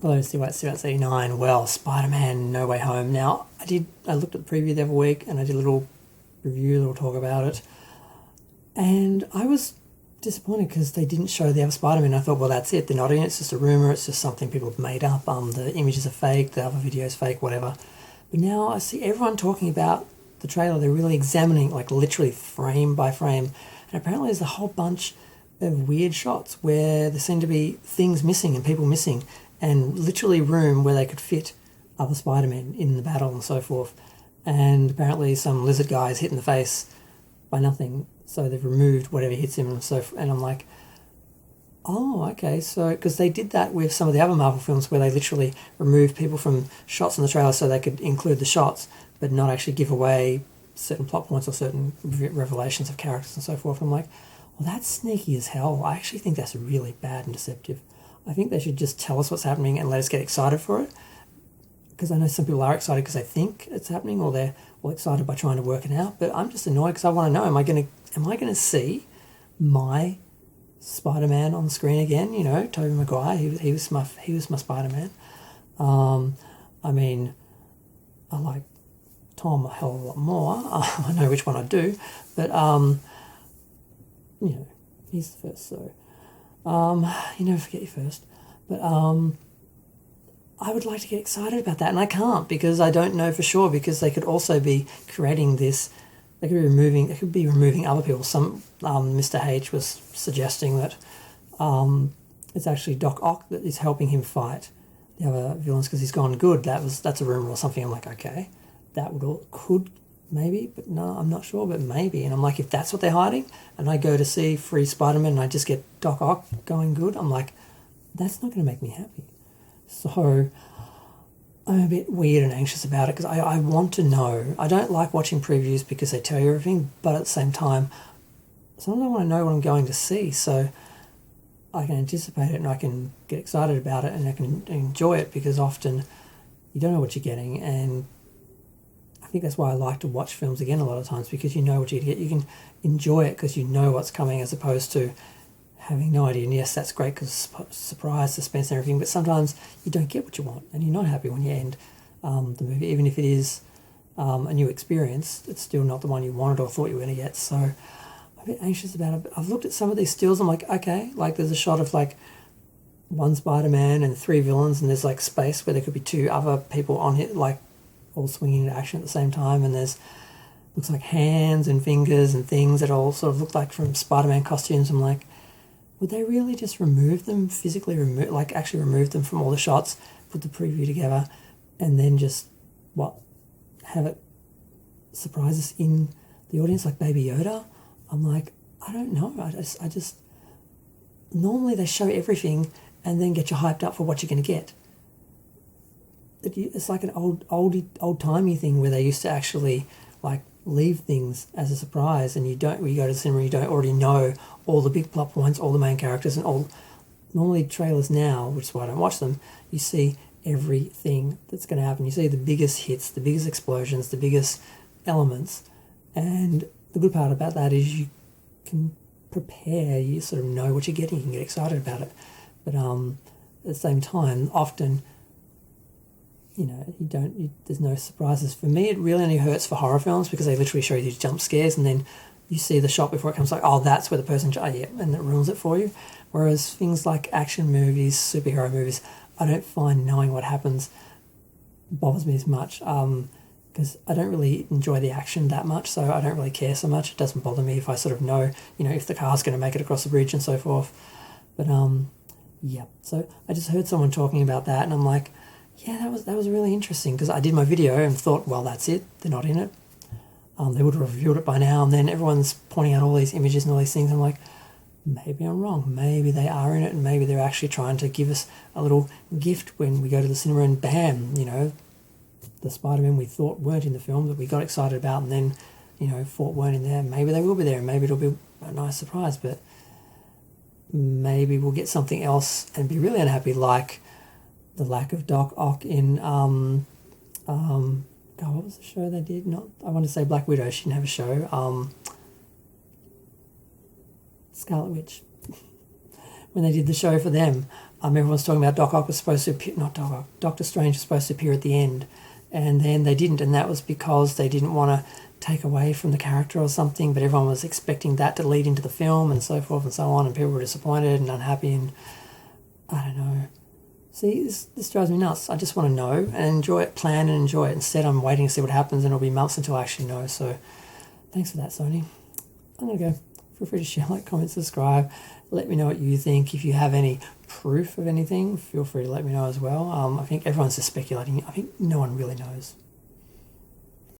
Hello, Steve89. Well, Spider-Man No Way Home. Now, I looked at the preview the other week and I did a little review, a little talk about it. And I was disappointed because they didn't show the other Spider-Man. I thought, well, that's it. They're not in it. It's just a rumor. It's just something people have made up. The images are fake. The other video is fake, whatever. But now I see everyone talking about the trailer. They're really examining, like literally frame by frame. And apparently there's a whole bunch of weird shots where there seem to be things missing and people missing, and literally room where they could fit other Spider-Men in the battle and so forth. And apparently some lizard guy is hit in the face by nothing, so they've removed whatever hits him and I'm like, oh, okay, so, because they did that with some of the other Marvel films where they literally removed people from shots in the trailer so they could include the shots but not actually give away certain plot points or certain revelations of characters and so forth. I'm like, well, that's sneaky as hell. I actually think that's really bad and deceptive. I think they should just tell us what's happening and let us get excited for it. Because I know some people are excited because they think it's happening, or they're all excited by trying to work it out. But I'm just annoyed because I want to know: am I going to see my Spider-Man on the screen again? You know, Toby Maguire. He was my Spider-Man. I mean, I like Tom a hell of a lot more. I know which one I do, but you know, he's the first, so you never forget your first. But I would like to get excited about that, and I can't because I don't know for sure, because they could also be creating this, they could be removing other people. Some Mr. H was suggesting that it's actually Doc Ock that is helping him fight the other villains because he's gone good. That's a rumor or something. I'm like, okay, could maybe, but no, I'm not sure, but maybe. And I'm like, if that's what they're hiding, and I go to see Free Spider-Man and I just get Doc Ock going good, I'm like, that's not going to make me happy. So I'm a bit weird and anxious about it because I want to know. I don't like watching previews because they tell you everything, but at the same time, sometimes I want to know what I'm going to see so I can anticipate it and I can get excited about it and I can enjoy it, because often you don't know what you're getting, and I think that's why I like to watch films again a lot of times, because you know what you get. You can enjoy it because you know what's coming, as opposed to having no idea. And yes, that's great because surprise, suspense and everything, but sometimes you don't get what you want and you're not happy when you end the movie. Even if it is a new experience, it's still not the one you wanted or thought you were going to get. So I'm a bit anxious about it. But I've looked at some of these stills, I'm like, okay, like there's a shot of like one Spider-Man and 3 villains, and there's like space where there could be 2 other people on it, like all swinging into action at the same time, and there's looks like hands and fingers and things that all sort of look like from Spider-Man costumes. I'm like, would they really just physically remove them from all the shots, put the preview together, and then just, have it surprise us in the audience like Baby Yoda? I'm like, I don't know. I just normally they show everything and then get you hyped up for what you're going to get. It's like an old-timey thing where they used to actually like leave things as a surprise, and you go to the cinema, you don't already know all the big plot points, all the main characters, and all. Normally trailers now, which is why I don't watch them, you see everything that's going to happen. You see the biggest hits, the biggest explosions, the biggest elements, and the good part about that is you can prepare, you sort of know what you're getting, you can get excited about it. But at the same time, often, you know, there's no surprises. For me, it really only hurts for horror films because they literally show you these jump scares and then you see the shot before it comes, like, oh, that's where the person, and it ruins it for you. Whereas things like action movies, superhero movies, I don't find knowing what happens bothers me as much, because I don't really enjoy the action that much, so I don't really care so much. It doesn't bother me if I sort of know, if the car's going to make it across the bridge and so forth. But, yeah, so I just heard someone talking about that and I'm like, yeah, that was really interesting, because I did my video and thought, well, that's it, they're not in it. They would have reviewed it by now, and then everyone's pointing out all these images and all these things. I'm like, maybe I'm wrong. Maybe they are in it, and maybe they're actually trying to give us a little gift when we go to the cinema, and bam, the Spider-Man we thought weren't in the film that we got excited about and then, thought weren't in there. Maybe they will be there, and maybe it'll be a nice surprise, but maybe we'll get something else and be really unhappy, like the lack of Doc Ock in what was the show they did? I want to say Black Widow. She didn't have a show. Scarlet Witch. When they did the show for them, Everyone's talking about Doc Ock was supposed to appear, not Doc Ock, Doctor Strange was supposed to appear at the end, and then they didn't, and that was because they didn't want to take away from the character or something, but everyone was expecting that to lead into the film and so forth and so on, and people were disappointed and unhappy, and I don't know. See, this drives me nuts. I just want to know and enjoy it, plan and enjoy it. Instead, I'm waiting to see what happens, and it'll be months until I actually know. So, thanks for that, Sony. I'm going to go. Feel free to share, like, comment, subscribe. Let me know what you think. If you have any proof of anything, feel free to let me know as well. I think everyone's just speculating. I think no one really knows.